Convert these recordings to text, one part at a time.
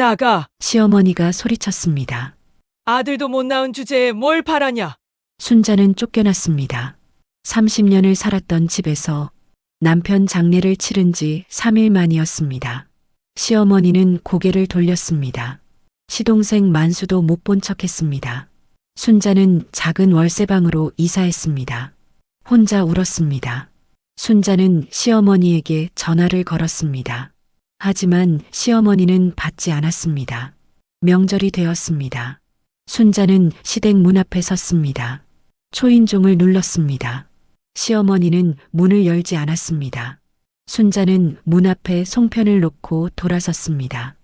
나가. 시어머니가 소리쳤습니다. 아들도 못 낳은 주제에 뭘 바라냐? 순자는 쫓겨났습니다. 30년을 살았던 집에서 남편 장례를 치른 지 3일 만이었습니다. 시어머니는 고개를 돌렸습니다. 시동생 만수도 못 본 척했습니다. 순자는 작은 월세방으로 이사했습니다. 혼자 울었습니다. 순자는 시어머니에게 전화를 걸었습니다. 하지만 시어머니는 받지 않았습니다. 명절이 되었습니다. 순자는 시댁 문 앞에 섰습니다. 초인종을 눌렀습니다. 시어머니는 문을 열지 않았습니다. 순자는 문 앞에 송편을 놓고 돌아섰습니다.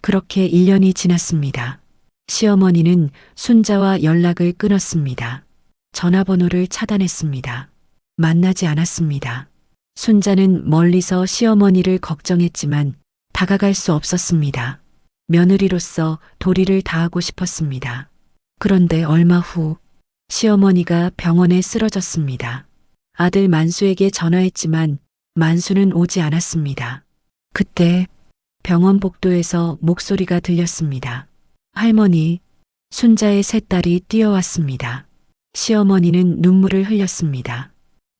그렇게 1년이 지났습니다. 시어머니는 순자와 연락을 끊었습니다. 전화번호를 차단했습니다. 만나지 않았습니다. 순자는 멀리서 시어머니를 걱정했지만 다가갈 수 없었습니다. 며느리로서 도리를 다하고 싶었습니다. 그런데 얼마 후 시어머니가 병원에 쓰러졌습니다. 아들 만수에게 전화했지만 만수는 오지 않았습니다. 그때 병원 복도에서 목소리가 들렸습니다. 할머니, 순자의 세 딸이 뛰어왔습니다. 시어머니는 눈물을 흘렸습니다.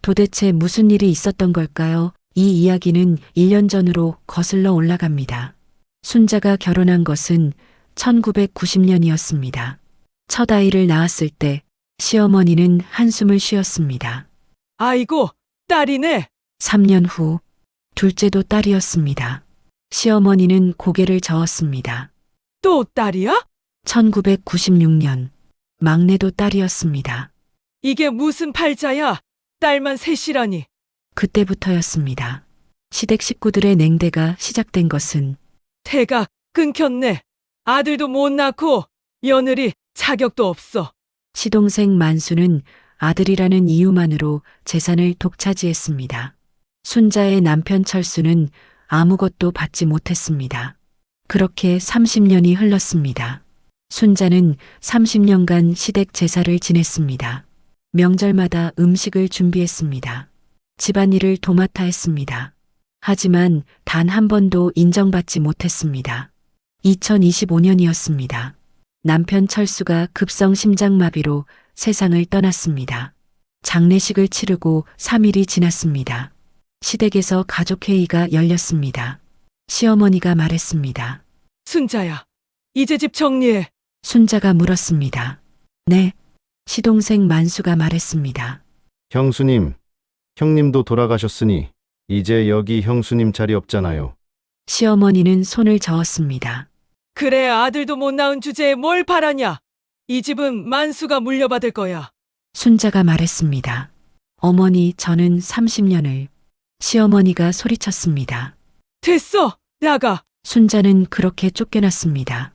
도대체 무슨 일이 있었던 걸까요? 이 이야기는 1년 전으로 거슬러 올라갑니다. 순자가 결혼한 것은 1990년이었습니다. 첫 아이를 낳았을 때 시어머니는 한숨을 쉬었습니다. 아이고, 딸이네. 3년 후 둘째도 딸이었습니다. 시어머니는 고개를 저었습니다. 또 딸이야? 1996년 막내도 딸이었습니다. 이게 무슨 팔자야? 딸만 셋이라니. 그때부터였습니다. 시댁 식구들의 냉대가 시작된 것은 태가 끊겼네. 아들도 못 낳고 며느리 자격도 없어. 시동생 만수는 아들이라는 이유만으로 재산을 독차지했습니다. 순자의 남편 철수는 아무것도 받지 못했습니다. 그렇게 30년이 흘렀습니다. 순자는 30년간 시댁 제사를 지냈습니다. 명절마다 음식을 준비했습니다. 집안일을 도맡아 했습니다. 하지만 단 한 번도 인정받지 못했습니다. 2025년이었습니다. 남편 철수가 급성 심장마비로 세상을 떠났습니다. 장례식을 치르고 3일이 지났습니다. 시댁에서 가족회의가 열렸습니다. 시어머니가 말했습니다. 순자야, 이제 집 정리해. 순자가 물었습니다. 네. 시동생 만수가 말했습니다. 형수님, 형님도 돌아가셨으니 이제 여기 형수님 자리 없잖아요. 시어머니는 손을 저었습니다. 그래, 아들도 못 낳은 주제에 뭘 바라냐? 이 집은 만수가 물려받을 거야. 순자가 말했습니다. 어머니, 저는 30년을. 시어머니가 소리쳤습니다. 됐어, 나가. 순자는 그렇게 쫓겨났습니다.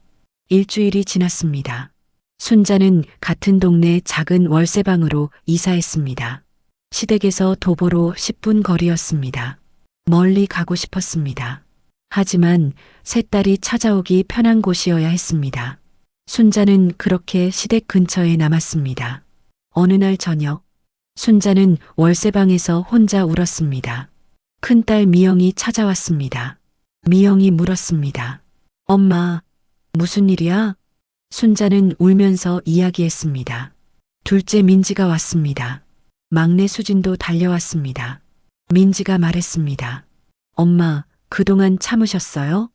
일주일이 지났습니다. 순자는 같은 동네 작은 월세방으로 이사했습니다. 시댁에서 도보로 10분 거리였습니다. 멀리 가고 싶었습니다. 하지만 세 딸이 찾아오기 편한 곳이어야 했습니다. 순자는 그렇게 시댁 근처에 남았습니다. 어느 날 저녁, 순자는 월세방에서 혼자 울었습니다. 큰딸 미영이 찾아왔습니다. 미영이 물었습니다. 엄마, 무슨 일이야? 순자는 울면서 이야기했습니다. 둘째 민지가 왔습니다. 막내 수진도 달려왔습니다. 민지가 말했습니다. 엄마, 그동안 참으셨어요?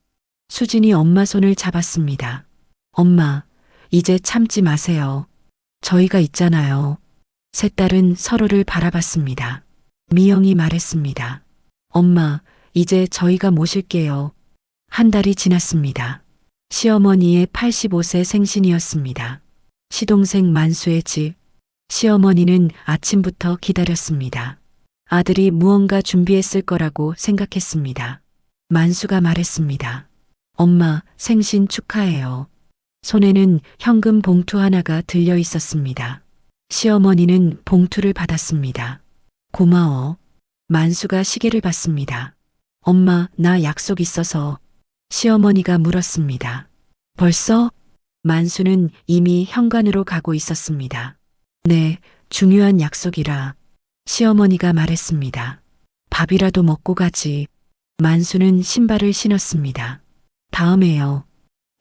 수진이 엄마 손을 잡았습니다. 엄마, 이제 참지 마세요. 저희가 있잖아요. 세 딸은 서로를 바라봤습니다. 미영이 말했습니다. 엄마, 이제 저희가 모실게요. 한 달이 지났습니다. 시어머니의 85세 생신이었습니다. 시동생 만수의 집. 시어머니는 아침부터 기다렸습니다. 아들이 무언가 준비했을 거라고 생각했습니다. 만수가 말했습니다. 엄마, 생신 축하해요. 손에는 현금 봉투 하나가 들려 있었습니다. 시어머니는 봉투를 받았습니다. 고마워. 만수가 시계를 봤습니다. 엄마, 나 약속 있어서. 시어머니가 물었습니다. 벌써? 만수는 이미 현관으로 가고 있었습니다. 네, 중요한 약속이라. 시어머니가 말했습니다. 밥이라도 먹고 가지. 만수는 신발을 신었습니다. 다음에요.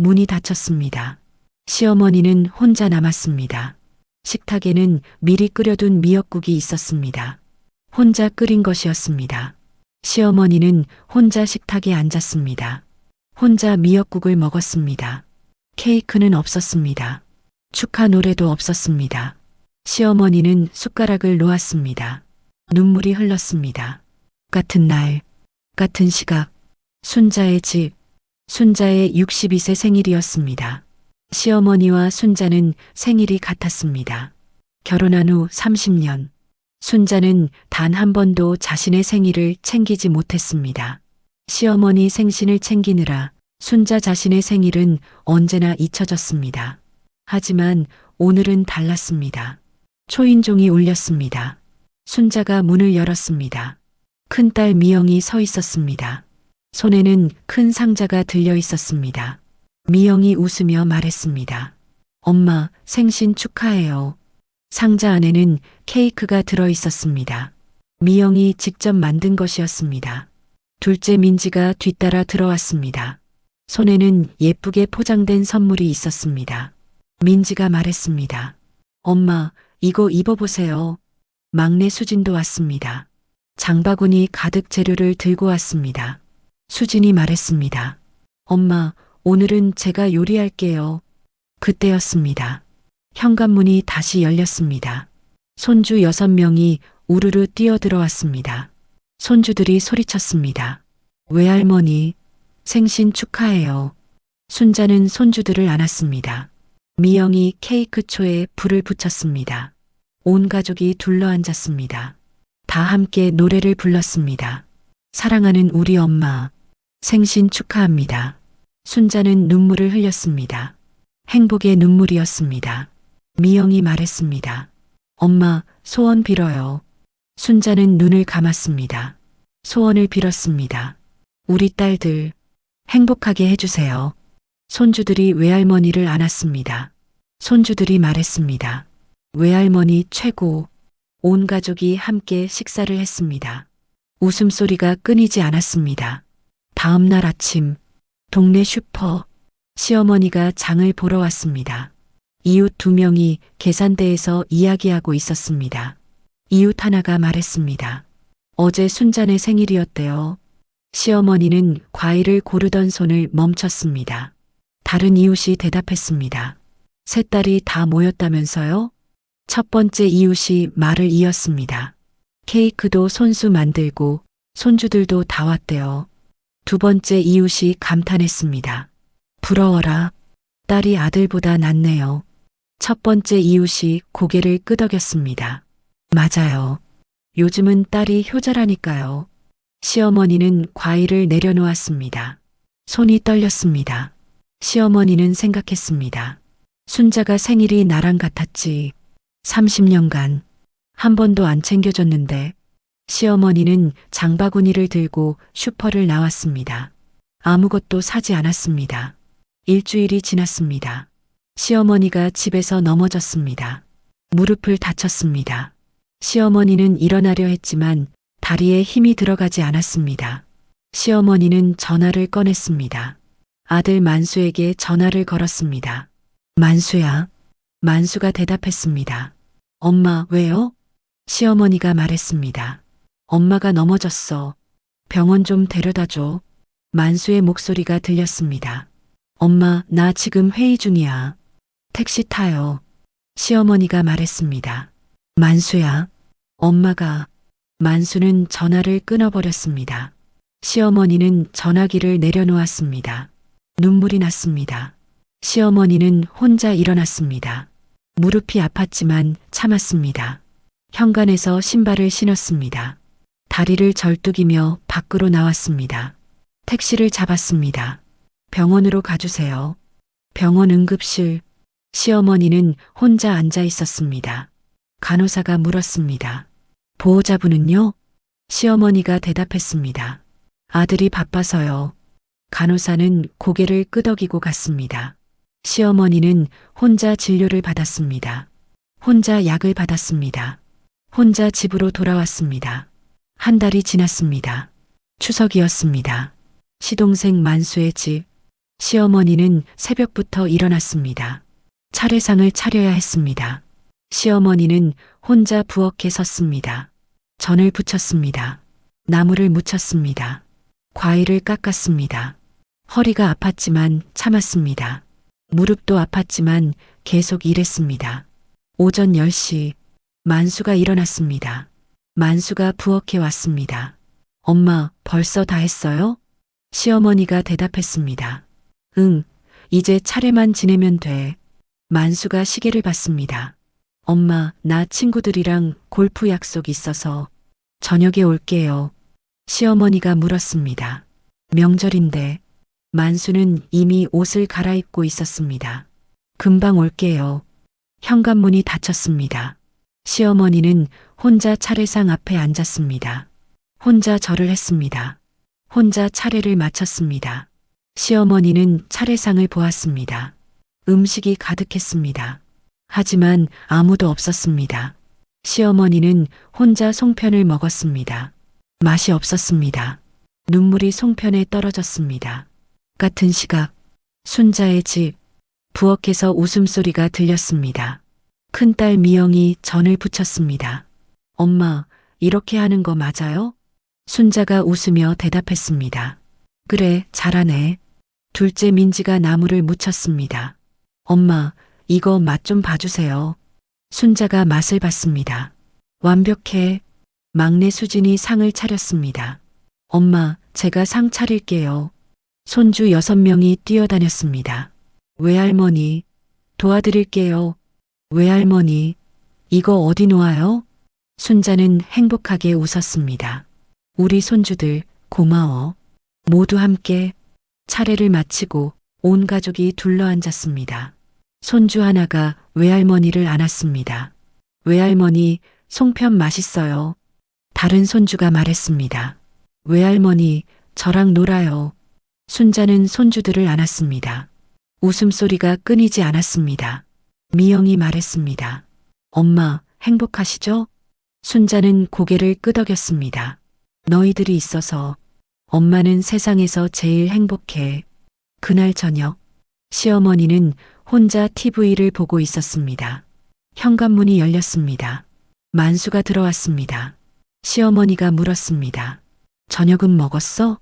문이 닫혔습니다. 시어머니는 혼자 남았습니다. 식탁에는 미리 끓여둔 미역국이 있었습니다. 혼자 끓인 것이었습니다. 시어머니는 혼자 식탁에 앉았습니다. 혼자 미역국을 먹었습니다. 케이크는 없었습니다. 축하 노래도 없었습니다. 시어머니는 숟가락을 놓았습니다. 눈물이 흘렀습니다. 같은 날, 같은 시각, 순자의 집, 순자의 62세 생일이었습니다. 시어머니와 순자는 생일이 같았습니다. 결혼한 후 30년, 순자는 단 한 번도 자신의 생일을 챙기지 못했습니다. 시어머니 생신을 챙기느라 순자 자신의 생일은 언제나 잊혀졌습니다. 하지만 오늘은 달랐습니다. 초인종이 울렸습니다. 순자가 문을 열었습니다. 큰딸 미영이 서 있었습니다. 손에는 큰 상자가 들려 있었습니다. 미영이 웃으며 말했습니다. 엄마, 생신 축하해요. 상자 안에는 케이크가 들어 있었습니다. 미영이 직접 만든 것이었습니다. 둘째 민지가 뒤따라 들어왔습니다. 손에는 예쁘게 포장된 선물이 있었습니다. 민지가 말했습니다. 엄마, 이거 입어보세요. 막내 수진도 왔습니다. 장바구니 가득 재료를 들고 왔습니다. 수진이 말했습니다. 엄마, 오늘은 제가 요리할게요. 그때였습니다. 현관문이 다시 열렸습니다. 손주 6명이 우르르 뛰어들어왔습니다. 손주들이 소리쳤습니다. 외할머니, 생신 축하해요. 순자는 손주들을 안았습니다. 미영이 케이크초에 불을 붙였습니다. 온 가족이 둘러앉았습니다. 다 함께 노래를 불렀습니다. 사랑하는 우리 엄마, 생신 축하합니다. 순자는 눈물을 흘렸습니다. 행복의 눈물이었습니다. 미영이 말했습니다. 엄마, 소원 빌어요. 순자는 눈을 감았습니다. 소원을 빌었습니다. 우리 딸들, 행복하게 해주세요. 손주들이 외할머니를 안았습니다. 손주들이 말했습니다. 외할머니 최고. 온 가족이 함께 식사를 했습니다. 웃음소리가 끊이지 않았습니다. 다음 날 아침, 동네 슈퍼, 시어머니가 장을 보러 왔습니다. 이웃 2명이 계산대에서 이야기하고 있었습니다. 이웃 하나가 말했습니다. 어제 순자네 생일이었대요. 시어머니는 과일을 고르던 손을 멈췄습니다. 다른 이웃이 대답했습니다. 세 딸이 다 모였다면서요? 첫 번째 이웃이 말을 이었습니다. 케이크도 손수 만들고 손주들도 다 왔대요. 두 번째 이웃이 감탄했습니다. 부러워라. 딸이 아들보다 낫네요. 첫 번째 이웃이 고개를 끄덕였습니다. 맞아요. 요즘은 딸이 효자라니까요. 시어머니는 과일을 내려놓았습니다. 손이 떨렸습니다. 시어머니는 생각했습니다. 순자가 생일이 나랑 같았지. 30년간 한 번도 안 챙겨줬는데. 시어머니는 장바구니를 들고 슈퍼를 나왔습니다. 아무것도 사지 않았습니다. 일주일이 지났습니다. 시어머니가 집에서 넘어졌습니다. 무릎을 다쳤습니다. 시어머니는 일어나려 했지만 다리에 힘이 들어가지 않았습니다. 시어머니는 전화를 꺼냈습니다. 아들 만수에게 전화를 걸었습니다. 만수야. 만수가 대답했습니다. 엄마, 왜요? 시어머니가 말했습니다. 엄마가 넘어졌어. 병원 좀 데려다줘. 만수의 목소리가 들렸습니다. 엄마, 나 지금 회의 중이야. 택시 타요. 시어머니가 말했습니다. 만수야. 엄마가. 만수는 전화를 끊어버렸습니다. 시어머니는 전화기를 내려놓았습니다. 눈물이 났습니다. 시어머니는 혼자 일어났습니다. 무릎이 아팠지만 참았습니다. 현관에서 신발을 신었습니다. 다리를 절뚝이며 밖으로 나왔습니다. 택시를 잡았습니다. 병원으로 가주세요. 병원 응급실. 시어머니는 혼자 앉아 있었습니다. 간호사가 물었습니다. 보호자분은요? 시어머니가 대답했습니다. 아들이 바빠서요. 간호사는 고개를 끄덕이고 갔습니다. 시어머니는 혼자 진료를 받았습니다. 혼자 약을 받았습니다. 혼자 집으로 돌아왔습니다. 한 달이 지났습니다. 추석이었습니다. 시동생 만수의 집. 시어머니는 새벽부터 일어났습니다. 차례상을 차려야 했습니다. 시어머니는 혼자 부엌에 섰습니다. 전을 부쳤습니다. 나물을 무쳤습니다. 과일을 깎았습니다. 허리가 아팠지만 참았습니다. 무릎도 아팠지만 계속 일했습니다. 오전 10시 만수가 일어났습니다. 만수가 부엌에 왔습니다. 엄마, 벌써 다 했어요? 시어머니가 대답했습니다. 응, 이제 차례만 지내면 돼. 만수가 시계를 봤습니다. 엄마, 나 친구들이랑 골프 약속 있어서 저녁에 올게요. 시어머니가 물었습니다. 명절인데 만수는 이미 옷을 갈아입고 있었습니다. 금방 올게요. 현관문이 닫혔습니다. 시어머니는 혼자 차례상 앞에 앉았습니다. 혼자 절을 했습니다. 혼자 차례를 마쳤습니다. 시어머니는 차례상을 보았습니다. 음식이 가득했습니다. 하지만 아무도 없었습니다. 시어머니는 혼자 송편을 먹었습니다. 맛이 없었습니다. 눈물이 송편에 떨어졌습니다. 같은 시각, 순자의 집, 부엌에서 웃음소리가 들렸습니다. 큰딸 미영이 전을 부쳤습니다. 엄마, 이렇게 하는 거 맞아요? 순자가 웃으며 대답했습니다. 그래, 잘하네. 둘째 민지가 나물을 무쳤습니다. 엄마, 이거 맛 좀 봐주세요. 순자가 맛을 봤습니다. 완벽해. 막내 수진이 상을 차렸습니다. 엄마, 제가 상 차릴게요. 손주 6명이 뛰어다녔습니다. 외할머니, 도와드릴게요. 외할머니, 이거 어디 놓아요? 순자는 행복하게 웃었습니다. 우리 손주들, 고마워. 모두 함께 차례를 마치고 온 가족이 둘러앉았습니다. 손주 하나가 외할머니를 안았습니다. 외할머니, 송편 맛있어요. 다른 손주가 말했습니다. 외할머니, 저랑 놀아요. 순자는 손주들을 안았습니다. 웃음소리가 끊이지 않았습니다. 미영이 말했습니다. 엄마, 행복하시죠? 순자는 고개를 끄덕였습니다. 너희들이 있어서 엄마는 세상에서 제일 행복해. 그날 저녁, 시어머니는 혼자 TV를 보고 있었습니다. 현관문이 열렸습니다. 만수가 들어왔습니다. 시어머니가 물었습니다. 저녁은 먹었어?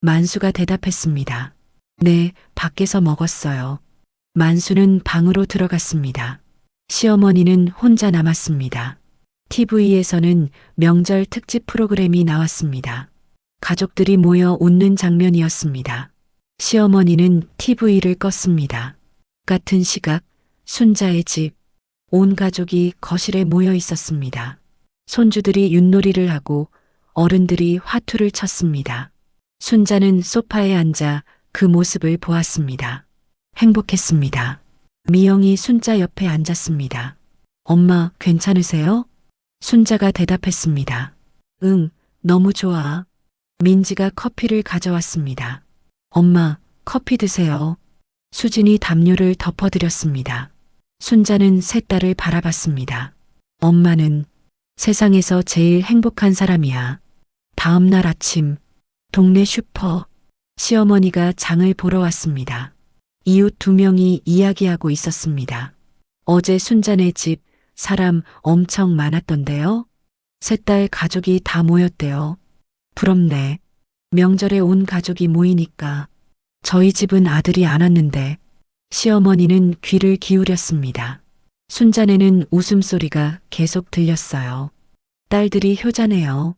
만수가 대답했습니다. 네, 밖에서 먹었어요. 만수는 방으로 들어갔습니다. 시어머니는 혼자 남았습니다. TV에서는 명절 특집 프로그램이 나왔습니다. 가족들이 모여 웃는 장면이었습니다. 시어머니는 TV를 껐습니다. 같은 시각, 순자의 집, 온 가족이 거실에 모여 있었습니다. 손주들이 윷놀이를 하고 어른들이 화투를 쳤습니다. 순자는 소파에 앉아 그 모습을 보았습니다. 행복했습니다. 미영이 순자 옆에 앉았습니다. 엄마, 괜찮으세요? 순자가 대답했습니다. 응, 너무 좋아. 민지가 커피를 가져왔습니다. 엄마, 커피 드세요. 수진이 담요를 덮어드렸습니다. 순자는 세 딸을 바라봤습니다. 엄마는 세상에서 제일 행복한 사람이야. 다음 날 아침, 동네 슈퍼, 시어머니가 장을 보러 왔습니다. 이웃 2명이 이야기하고 있었습니다. 어제 순자네 집 사람 엄청 많았던데요? 세 딸 가족이 다 모였대요. 부럽네. 명절에 온 가족이 모이니까. 저희 집은 아들이 안 왔는데. 시어머니는 귀를 기울였습니다. 순자네는 웃음소리가 계속 들렸어요. 딸들이 효자네요.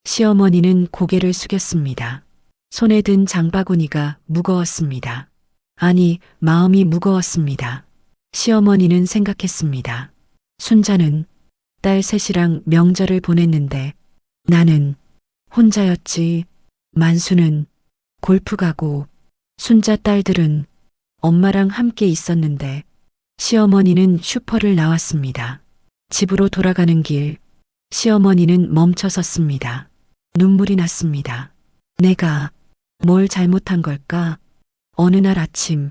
시어머니는 고개를 숙였습니다. 손에 든 장바구니가 무거웠습니다. 아니, 마음이 무거웠습니다. 시어머니는 생각했습니다. 순자는 딸 셋이랑 명절을 보냈는데 나는 혼자였지. 만수는 골프 가고 순자 딸들은 엄마랑 함께 있었는데 시어머니는 슈퍼를 나왔습니다. 집으로 돌아가는 길, 시어머니는 멈춰 섰습니다. 눈물이 났습니다. 내가 뭘 잘못한 걸까? 어느 날 아침,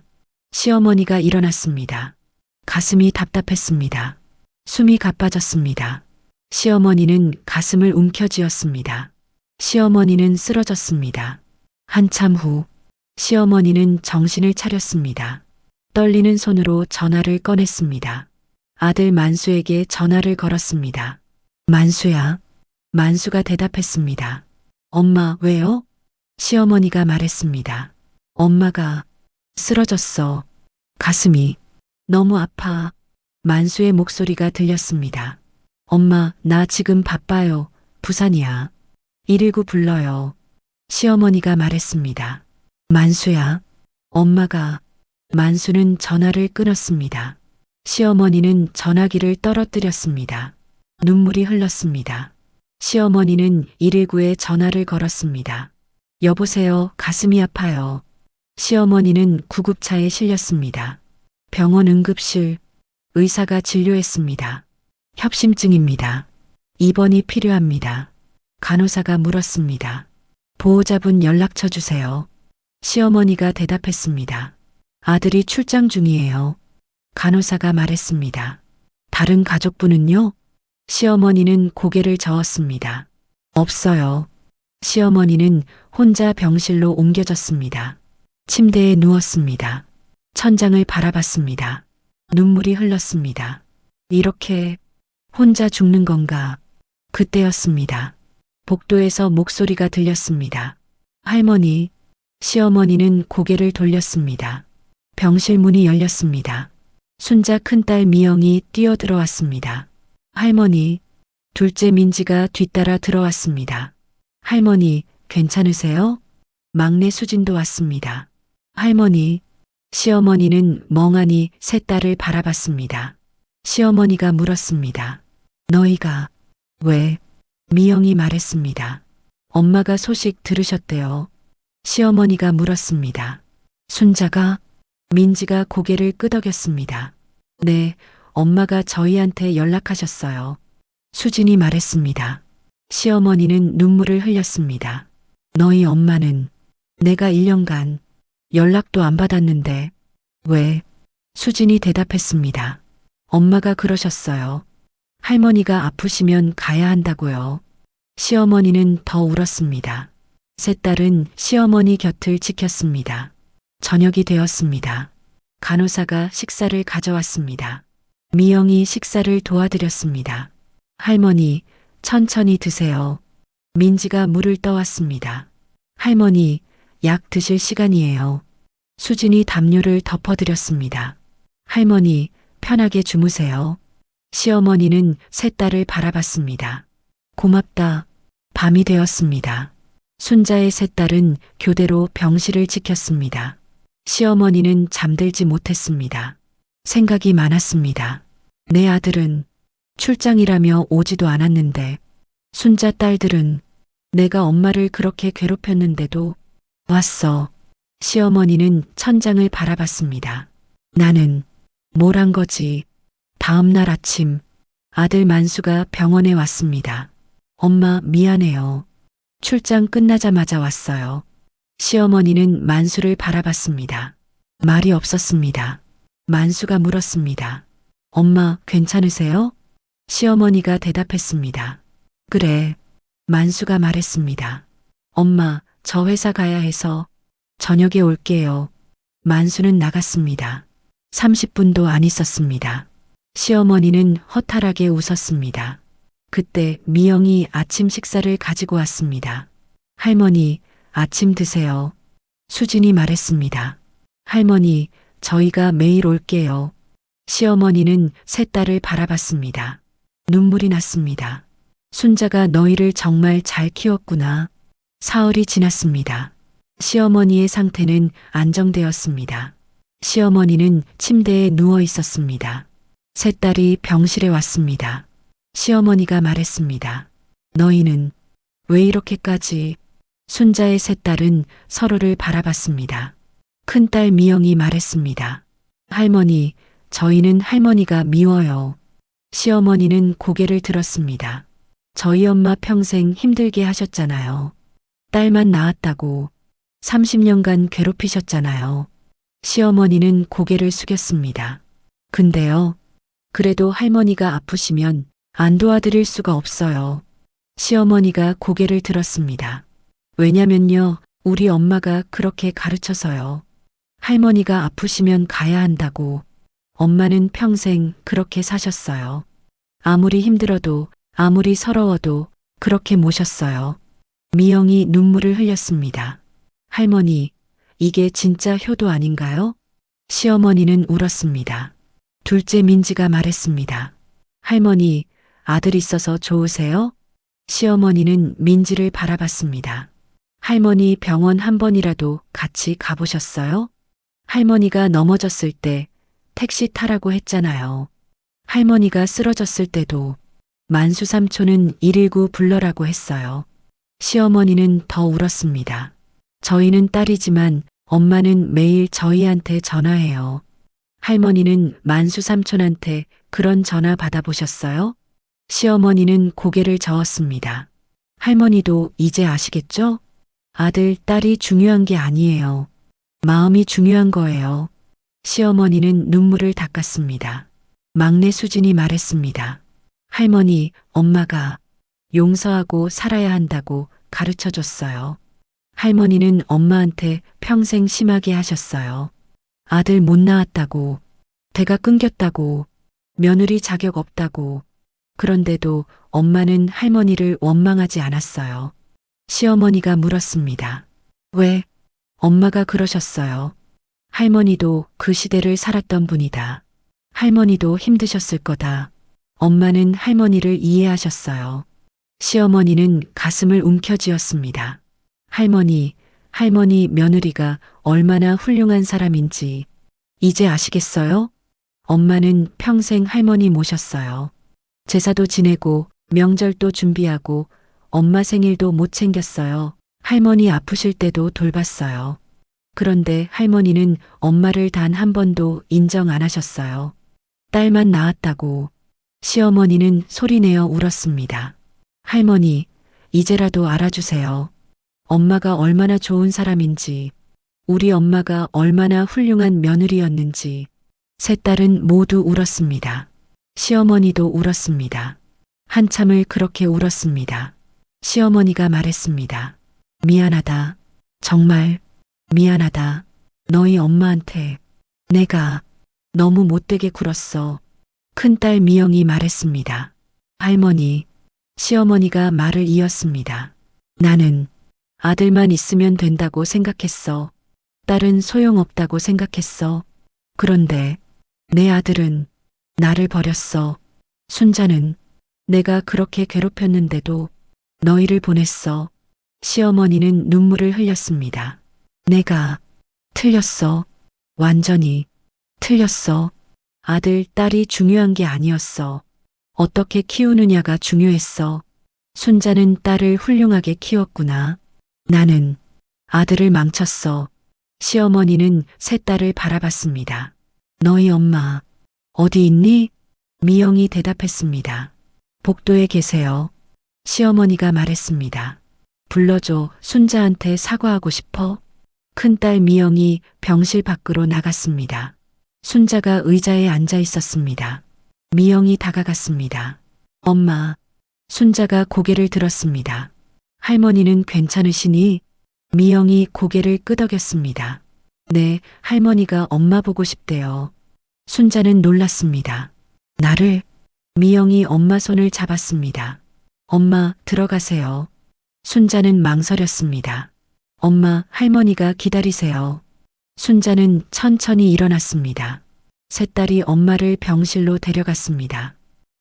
시어머니가 일어났습니다. 가슴이 답답했습니다. 숨이 가빠졌습니다. 시어머니는 가슴을 움켜쥐었습니다. 시어머니는 쓰러졌습니다. 한참 후 시어머니는 정신을 차렸습니다. 떨리는 손으로 전화를 꺼냈습니다. 아들 만수에게 전화를 걸었습니다. 만수야. 만수가 대답했습니다. 엄마, 왜요? 시어머니가 말했습니다. 엄마가 쓰러졌어. 가슴이 너무 아파. 만수의 목소리가 들렸습니다. 엄마, 나 지금 바빠요. 부산이야. 119 불러요. 시어머니가 말했습니다. 만수야. 엄마가. 만수는 전화를 끊었습니다. 시어머니는 전화기를 떨어뜨렸습니다. 눈물이 흘렀습니다. 시어머니는 119에 전화를 걸었습니다. 여보세요, 가슴이 아파요. 시어머니는 구급차에 실렸습니다. 병원 응급실, 의사가 진료했습니다. 협심증입니다. 입원이 필요합니다. 간호사가 물었습니다. 보호자분 연락처 주세요. 시어머니가 대답했습니다. 아들이 출장 중이에요. 간호사가 말했습니다. 다른 가족분은요? 시어머니는 고개를 저었습니다. 없어요. 시어머니는 혼자 병실로 옮겨졌습니다. 침대에 누웠습니다. 천장을 바라봤습니다. 눈물이 흘렀습니다. 이렇게 혼자 죽는 건가? 그때였습니다. 복도에서 목소리가 들렸습니다. 할머니. 시어머니는 고개를 돌렸습니다. 병실 문이 열렸습니다. 순자 큰딸 미영이 뛰어들어왔습니다. 할머니. 둘째 민지가 뒤따라 들어왔습니다. 할머니, 괜찮으세요? 막내 수진도 왔습니다. 할머니. 시어머니는 멍하니 세 딸을 바라봤습니다. 시어머니가 물었습니다. 너희가 왜? 미영이 말했습니다. 엄마가 소식 들으셨대요. 시어머니가 물었습니다. 순자가? 민지가 고개를 끄덕였습니다. 네, 엄마가 저희한테 연락하셨어요. 수진이 말했습니다. 시어머니는 눈물을 흘렸습니다. 너희 엄마는 내가 1년간 연락도 안 받았는데 왜? 수진이 대답했습니다. 엄마가 그러셨어요. 할머니가 아프시면 가야 한다고요. 시어머니는 더 울었습니다. 세 딸은 시어머니 곁을 지켰습니다. 저녁이 되었습니다. 간호사가 식사를 가져왔습니다. 미영이 식사를 도와드렸습니다. 할머니, 천천히 드세요. 민지가 물을 떠왔습니다. 할머니, 약 드실 시간이에요. 수진이 담요를 덮어드렸습니다. 할머니, 편하게 주무세요. 시어머니는 세 딸을 바라봤습니다. 고맙다. 밤이 되었습니다. 순자의 세 딸은 교대로 병실을 지켰습니다. 시어머니는 잠들지 못했습니다. 생각이 많았습니다. 내 아들은 출장이라며 오지도 않았는데, 순자 딸들은 내가 엄마를 그렇게 괴롭혔는데도 왔어. 시어머니는 천장을 바라봤습니다. 나는 뭘 한 거지? 다음 날 아침 아들 만수가 병원에 왔습니다. 엄마 미안해요. 출장 끝나자마자 왔어요. 시어머니는 만수를 바라봤습니다. 말이 없었습니다. 만수가 물었습니다. 엄마 괜찮으세요? 시어머니가 대답했습니다. 그래. 만수가 말했습니다. 엄마, 저 회사 가야 해서 저녁에 올게요. 만수는 나갔습니다. 30분도 안 있었습니다. 시어머니는 허탈하게 웃었습니다. 그때 미영이 아침 식사를 가지고 왔습니다. 할머니, 아침 드세요. 수진이 말했습니다. 할머니, 저희가 매일 올게요. 시어머니는 세 딸을 바라봤습니다. 눈물이 났습니다. 순자가 너희를 정말 잘 키웠구나. 사흘이 지났습니다. 시어머니의 상태는 안정되었습니다. 시어머니는 침대에 누워 있었습니다. 세 딸이 병실에 왔습니다. 시어머니가 말했습니다. 너희는 왜 이렇게까지? 순자의 세 딸은 서로를 바라봤습니다. 큰딸 미영이 말했습니다. 할머니, 저희는 할머니가 미워요. 시어머니는 고개를 들었습니다. 저희 엄마 평생 힘들게 하셨잖아요. 딸만 낳았다고 30년간 괴롭히셨잖아요. 시어머니는 고개를 숙였습니다. 근데요, 그래도 할머니가 아프시면 안 도와드릴 수가 없어요. 시어머니가 고개를 들었습니다. 왜냐면요, 우리 엄마가 그렇게 가르쳐서요. 할머니가 아프시면 가야 한다고. 엄마는 평생 그렇게 사셨어요. 아무리 힘들어도 아무리 서러워도 그렇게 모셨어요. 미영이 눈물을 흘렸습니다. 할머니, 이게 진짜 효도 아닌가요? 시어머니는 울었습니다. 둘째 민지가 말했습니다. 할머니, 아들 있어서 좋으세요? 시어머니는 민지를 바라봤습니다. 할머니 병원 한 번이라도 같이 가보셨어요? 할머니가 넘어졌을 때 택시 타라고 했잖아요. 할머니가 쓰러졌을 때도 만수 삼촌은 119 불러라고 했어요. 시어머니는 더 울었습니다. 저희는 딸이지만 엄마는 매일 저희한테 전화해요. 할머니는 만수 삼촌한테 그런 전화 받아보셨어요? 시어머니는 고개를 저었습니다. 할머니도 이제 아시겠죠? 아들, 딸이 중요한 게 아니에요. 마음이 중요한 거예요. 시어머니는 눈물을 닦았습니다. 막내 수진이 말했습니다. 할머니, 엄마가 용서하고 살아야 한다고 가르쳐 줬어요. 할머니는 엄마한테 평생 심하게 하셨어요. 아들 못 낳았다고, 대가 끊겼다고, 며느리 자격 없다고. 그런데도 엄마는 할머니를 원망하지 않았어요. 시어머니가 물었습니다. 왜? 엄마가 그러셨어요. 할머니도 그 시대를 살았던 분이다. 할머니도 힘드셨을 거다. 엄마는 할머니를 이해하셨어요. 시어머니는 가슴을 움켜쥐었습니다. 할머니 며느리가 얼마나 훌륭한 사람인지 이제 아시겠어요? 엄마는 평생 할머니 모셨어요. 제사도 지내고 명절도 준비하고 엄마 생일도 못 챙겼어요. 할머니 아프실 때도 돌봤어요. 그런데 할머니는 엄마를 단 한 번도 인정 안 하셨어요. 딸만 낳았다고. 시어머니는 소리내어 울었습니다. 할머니, 이제라도 알아주세요. 엄마가 얼마나 좋은 사람인지, 우리 엄마가 얼마나 훌륭한 며느리였는지. 세 딸은 모두 울었습니다. 시어머니도 울었습니다. 한참을 그렇게 울었습니다. 시어머니가 말했습니다. 미안하다. 정말 미안하다. 너희 엄마한테 내가 너무 못되게 굴었어. 큰딸 미영이 말했습니다. 할머니, 시어머니가 말을 이었습니다. 나는 아들만 있으면 된다고 생각했어. 딸은 소용없다고 생각했어. 그런데 내 아들은 나를 버렸어. 순자는 내가 그렇게 괴롭혔는데도 너희를 보냈어. 시어머니는 눈물을 흘렸습니다. 내가 틀렸어. 완전히 틀렸어. 아들, 딸이 중요한 게 아니었어. 어떻게 키우느냐가 중요했어. 순자는 딸을 훌륭하게 키웠구나. 나는 아들을 망쳤어. 시어머니는 세 딸을 바라봤습니다. 너희 엄마 어디 있니? 미영이 대답했습니다. 복도에 계세요. 시어머니가 말했습니다. 불러줘. 순자한테 사과하고 싶어. 큰딸 미영이 병실 밖으로 나갔습니다. 순자가 의자에 앉아 있었습니다. 미영이 다가갔습니다. 엄마. 순자가 고개를 들었습니다. 할머니는 괜찮으시니? 미영이 고개를 끄덕였습니다. 네, 할머니가 엄마 보고 싶대요. 순자는 놀랐습니다. 나를? 미영이 엄마 손을 잡았습니다. 엄마, 들어가세요. 순자는 망설였습니다. 엄마, 할머니가 기다리세요. 순자는 천천히 일어났습니다. 세 딸이 엄마를 병실로 데려갔습니다.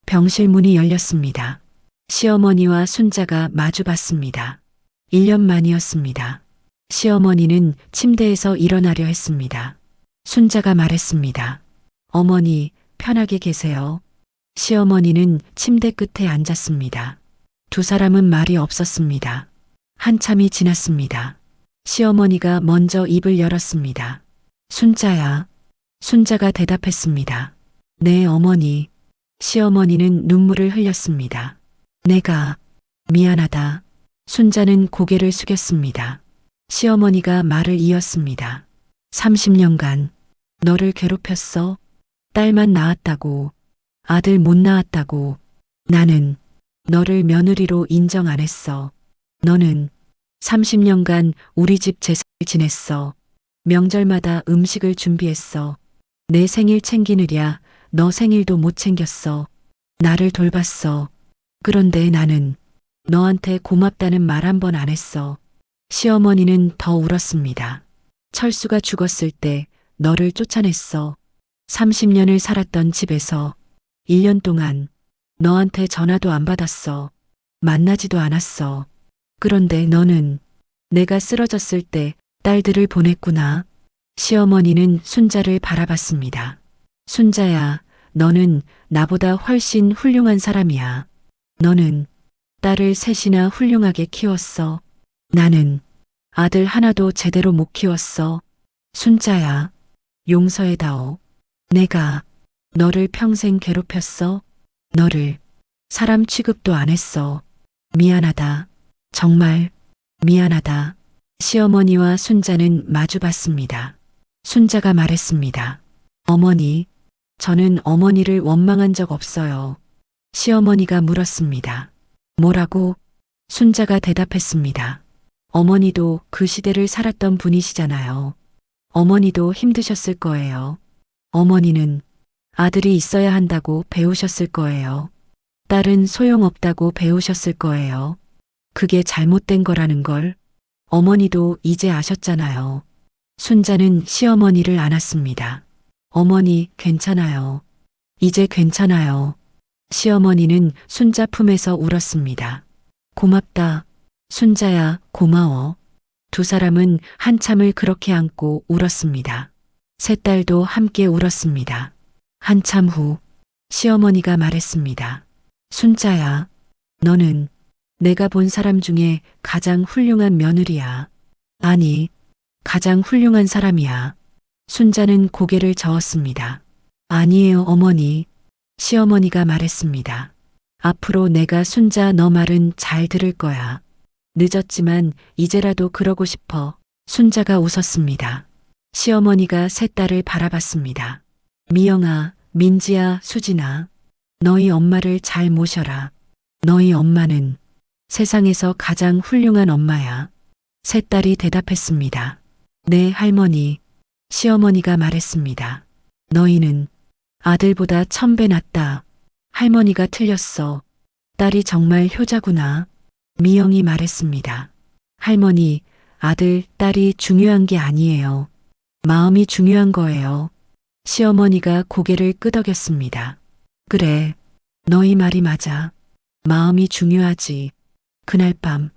병실 문이 열렸습니다. 시어머니와 순자가 마주봤습니다. 1년 만이었습니다. 시어머니는 침대에서 일어나려 했습니다. 순자가 말했습니다. 어머니, 편하게 계세요. 시어머니는 침대 끝에 앉았습니다. 두 사람은 말이 없었습니다. 한참이 지났습니다. 시어머니가 먼저 입을 열었습니다. 순자야. 순자가 대답했습니다. 네, 어머니. 시어머니는 눈물을 흘렸습니다. 내가 미안하다. 순자는 고개를 숙였습니다. 시어머니가 말을 이었습니다. 30년간 너를 괴롭혔어. 딸만 낳았다고. 아들 못 낳았다고. 나는 너를 며느리로 인정 안 했어. 너는 30년간 우리 집 제사를 지냈어. 명절마다 음식을 준비했어. 내 생일 챙기느랴 너 생일도 못 챙겼어. 나를 돌봤어. 그런데 나는 너한테 고맙다는 말 한 번 안 했어. 시어머니는 더 울었습니다. 철수가 죽었을 때 너를 쫓아냈어. 30년을 살았던 집에서 1년 동안 너한테 전화도 안 받았어. 만나지도 않았어. 그런데 너는 내가 쓰러졌을 때 딸들을 보냈구나. 시어머니는 순자를 바라봤습니다. 순자야, 너는 나보다 훨씬 훌륭한 사람이야. 너는 딸을 셋이나 훌륭하게 키웠어. 나는 아들 하나도 제대로 못 키웠어. 순자야, 용서해다오. 내가 너를 평생 괴롭혔어. 너를 사람 취급도 안 했어. 미안하다. 정말 미안하다. 시어머니와 순자는 마주봤습니다. 순자가 말했습니다. 어머니, 저는 어머니를 원망한 적 없어요. 시어머니가 물었습니다. 뭐라고? 순자가 대답했습니다. 어머니도 그 시대를 살았던 분이시잖아요. 어머니도 힘드셨을 거예요. 어머니는 아들이 있어야 한다고 배우셨을 거예요. 딸은 소용없다고 배우셨을 거예요. 그게 잘못된 거라는 걸 어머니도 이제 아셨잖아요. 순자는 시어머니를 안았습니다. 어머니, 괜찮아요. 이제 괜찮아요. 시어머니는 순자 품에서 울었습니다. 고맙다. 순자야, 고마워. 두 사람은 한참을 그렇게 안고 울었습니다. 세 딸도 함께 울었습니다. 한참 후 시어머니가 말했습니다. 순자야, 너는 내가 본 사람 중에 가장 훌륭한 며느리야. 아니, 가장 훌륭한 사람이야. 순자는 고개를 저었습니다. 아니에요, 어머니. 시어머니가 말했습니다. 앞으로 내가 순자 너 말은 잘 들을 거야. 늦었지만 이제라도 그러고 싶어. 순자가 웃었습니다. 시어머니가 세 딸을 바라봤습니다. 미영아, 민지야, 수진아. 너희 엄마를 잘 모셔라. 너희 엄마는 세상에서 가장 훌륭한 엄마야. 세 딸이 대답했습니다. 네, 할머니. 시어머니가 말했습니다. 너희는 아들보다 1000배 낫다. 할머니가 틀렸어. 딸이 정말 효자구나. 미영이 말했습니다. 할머니, 아들, 딸이 중요한 게 아니에요. 마음이 중요한 거예요. 시어머니가 고개를 끄덕였습니다. 그래, 너희 말이 맞아. 마음이 중요하지. 그날 밤,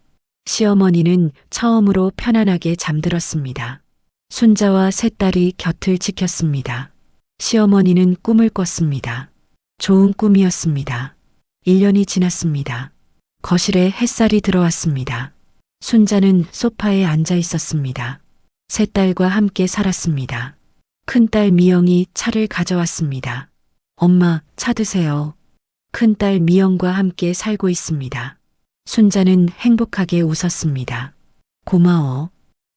시어머니는 처음으로 편안하게 잠들었습니다. 순자와 세 딸이 곁을 지켰습니다. 시어머니는 꿈을 꿨습니다. 좋은 꿈이었습니다. 1년이 지났습니다. 거실에 햇살이 들어왔습니다. 순자는 소파에 앉아 있었습니다. 세 딸과 함께 살았습니다. 큰딸 미영이 차를 가져왔습니다. 엄마, 차 드세요. 큰딸 미영과 함께 살고 있습니다. 순자는 행복하게 웃었습니다. 고마워.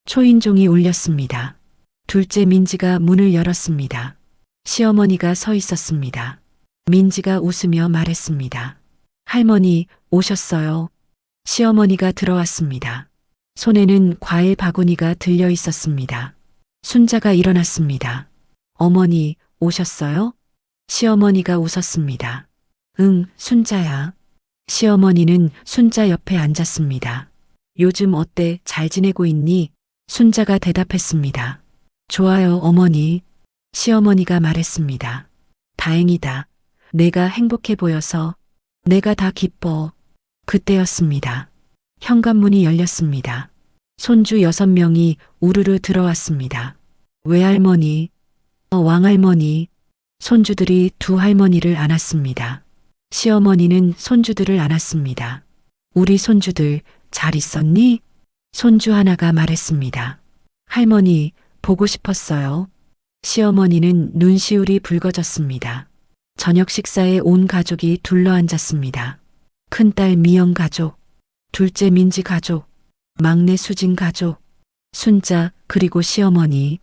초인종이 울렸습니다. 둘째 민지가 문을 열었습니다. 시어머니가 서 있었습니다. 민지가 웃으며 말했습니다. 할머니, 오셨어요. 시어머니가 들어왔습니다. 손에는 과일 바구니가 들려 있었습니다. 순자가 일어났습니다. 어머니, 오셨어요? 시어머니가 웃었습니다. 응, 순자야. 시어머니는 순자 옆에 앉았습니다. 요즘 어때? 잘 지내고 있니? 순자가 대답했습니다. 좋아요, 어머니. 시어머니가 말했습니다. 다행이다. 내가 행복해 보여서 내가 다 기뻐. 그때였습니다. 현관문이 열렸습니다. 손주 6명이 우르르 들어왔습니다. 외할머니, 왕할머니, 손주들이 두 할머니를 안았습니다. 시어머니는 손주들을 안았습니다. 우리 손주들 잘 있었니? 손주 하나가 말했습니다. 할머니, 보고 싶었어요. 시어머니는 눈시울이 붉어졌습니다. 저녁 식사에 온 가족이 둘러앉았습니다. 큰딸 미영 가족, 둘째 민지 가족, 막내 수진 가족, 순자 그리고 시어머니.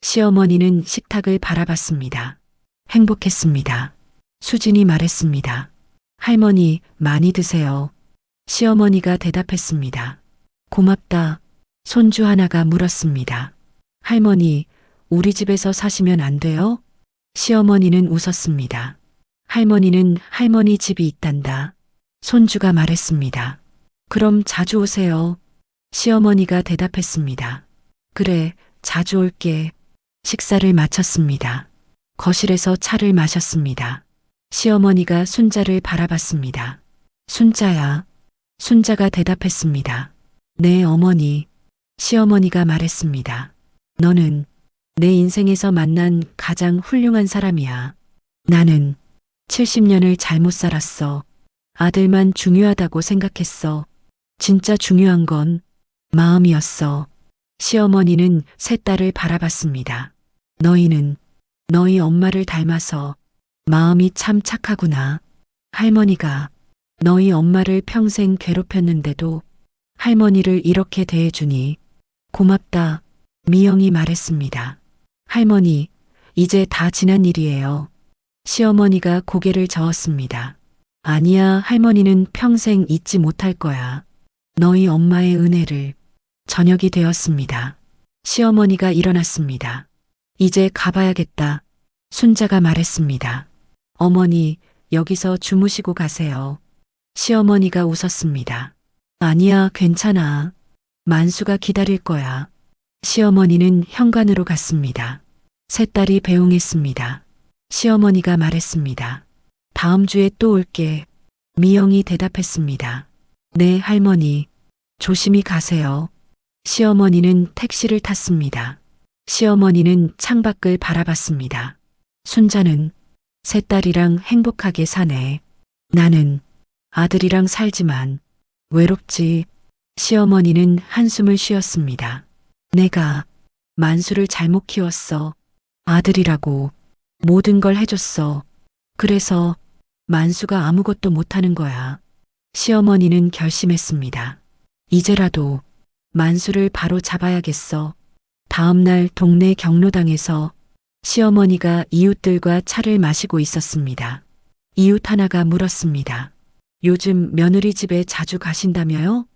시어머니는 식탁을 바라봤습니다. 행복했습니다. 수진이 말했습니다. 할머니, 많이 드세요. 시어머니가 대답했습니다. 고맙다. 손주 하나가 물었습니다. 할머니, 우리 집에서 사시면 안 돼요? 시어머니는 웃었습니다. 할머니는 할머니 집이 있단다. 손주가 말했습니다. 그럼 자주 오세요. 시어머니가 대답했습니다. 그래, 자주 올게. 식사를 마쳤습니다. 거실에서 차를 마셨습니다. 시어머니가 순자를 바라봤습니다. 순자야. 순자가 대답했습니다. 네, 어머니. 시어머니가 말했습니다. 너는 내 인생에서 만난 가장 훌륭한 사람이야. 나는 70년을 잘못 살았어. 아들만 중요하다고 생각했어. 진짜 중요한 건 마음이었어. 시어머니는 세 딸을 바라봤습니다. 너희는 너희 엄마를 닮아서 마음이 참 착하구나. 할머니가 너희 엄마를 평생 괴롭혔는데도 할머니를 이렇게 대해주니 고맙다. 미영이 말했습니다. 할머니, 이제 다 지난 일이에요. 시어머니가 고개를 저었습니다. 아니야, 할머니는 평생 잊지 못할 거야. 너희 엄마의 은혜를. 저녁이 되었습니다. 시어머니가 일어났습니다. 이제 가봐야겠다. 순자가 말했습니다. 어머니, 여기서 주무시고 가세요. 시어머니가 웃었습니다. 아니야, 괜찮아. 만수가 기다릴 거야. 시어머니는 현관으로 갔습니다. 세 딸이 배웅했습니다. 시어머니가 말했습니다. 다음 주에 또 올게. 미영이 대답했습니다. 네, 할머니. 조심히 가세요. 시어머니는 택시를 탔습니다. 시어머니는 창밖을 바라봤습니다. 순자는 세 딸이랑 행복하게 사네. 나는 아들이랑 살지만 외롭지. 시어머니는 한숨을 쉬었습니다. 내가 만수를 잘못 키웠어. 아들이라고 모든 걸 해줬어. 그래서 만수가 아무것도 못하는 거야. 시어머니는 결심했습니다. 이제라도 만수를 바로 잡아야겠어. 다음 날 동네 경로당에서 시어머니가 이웃들과 차를 마시고 있었습니다. 이웃 하나가 물었습니다. 요즘 며느리 집에 자주 가신다며요?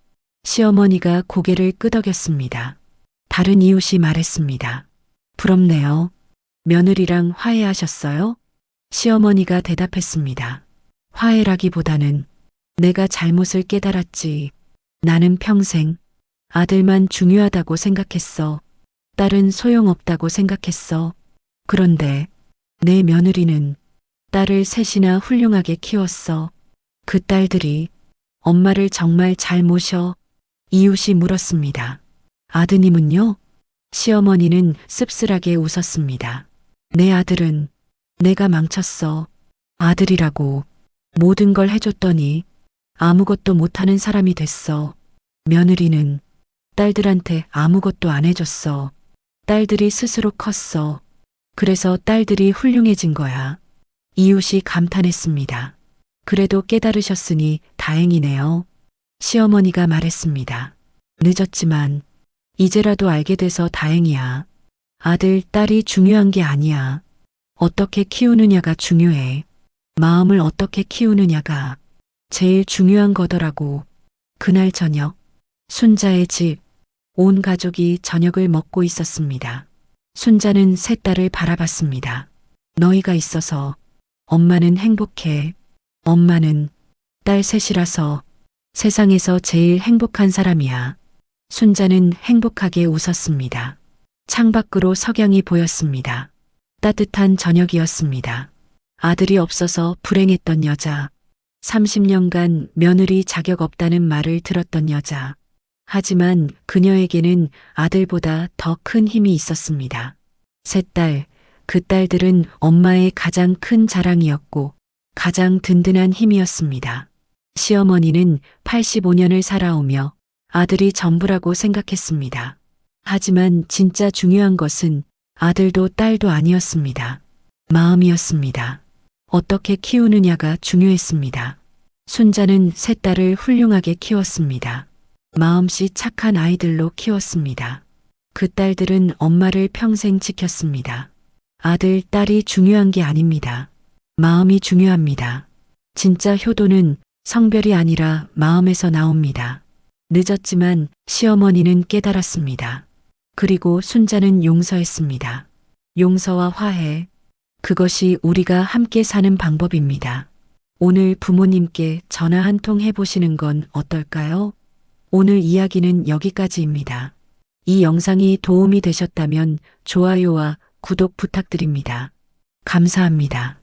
시어머니가 고개를 끄덕였습니다. 다른 이웃이 말했습니다. 부럽네요. 며느리랑 화해하셨어요? 시어머니가 대답했습니다. 화해라기보다는 내가 잘못을 깨달았지. 나는 평생 아들만 중요하다고 생각했어. 딸은 소용없다고 생각했어. 그런데 내 며느리는 딸을 셋이나 훌륭하게 키웠어. 그 딸들이 엄마를 정말 잘 모셔. 이웃이 물었습니다. 아드님은요? 시어머니는 씁쓸하게 웃었습니다. 내 아들은 내가 망쳤어. 아들이라고 모든 걸 해줬더니 아무것도 못하는 사람이 됐어. 며느리는 딸들한테 아무것도 안 해줬어. 딸들이 스스로 컸어. 그래서 딸들이 훌륭해진 거야. 이웃이 감탄했습니다. 그래도 깨달으셨으니 다행이네요. 시어머니가 말했습니다. 늦었지만 이제라도 알게 돼서 다행이야. 아들, 딸이 중요한 게 아니야. 어떻게 키우느냐가 중요해. 마음을 어떻게 키우느냐가 제일 중요한 거더라고. 그날 저녁, 순자의 집, 온 가족이 저녁을 먹고 있었습니다. 순자는 세 딸을 바라봤습니다. 너희가 있어서 엄마는 행복해. 엄마는 딸 셋이라서 세상에서 제일 행복한 사람이야. 순자는 행복하게 웃었습니다. 창밖으로 석양이 보였습니다. 따뜻한 저녁이었습니다. 아들이 없어서 불행했던 여자. 30년간 며느리 자격 없다는 말을 들었던 여자. 하지만 그녀에게는 아들보다 더 큰 힘이 있었습니다. 세 딸, 그 딸들은 엄마의 가장 큰 자랑이었고 가장 든든한 힘이었습니다. 시어머니는 85년을 살아오며 아들이 전부라고 생각했습니다. 하지만 진짜 중요한 것은 아들도 딸도 아니었습니다. 마음이었습니다. 어떻게 키우느냐가 중요했습니다. 순자는 세 딸을 훌륭하게 키웠습니다. 마음씨 착한 아이들로 키웠습니다. 그 딸들은 엄마를 평생 지켰습니다. 아들, 딸이 중요한 게 아닙니다. 마음이 중요합니다. 진짜 효도는 성별이 아니라 마음에서 나옵니다. 늦었지만 시어머니는 깨달았습니다. 그리고 순자는 용서했습니다. 용서와 화해. 그것이 우리가 함께 사는 방법입니다. 오늘 부모님께 전화 한 통 해보시는 건 어떨까요? 오늘 이야기는 여기까지입니다. 이 영상이 도움이 되셨다면 좋아요와 구독 부탁드립니다. 감사합니다.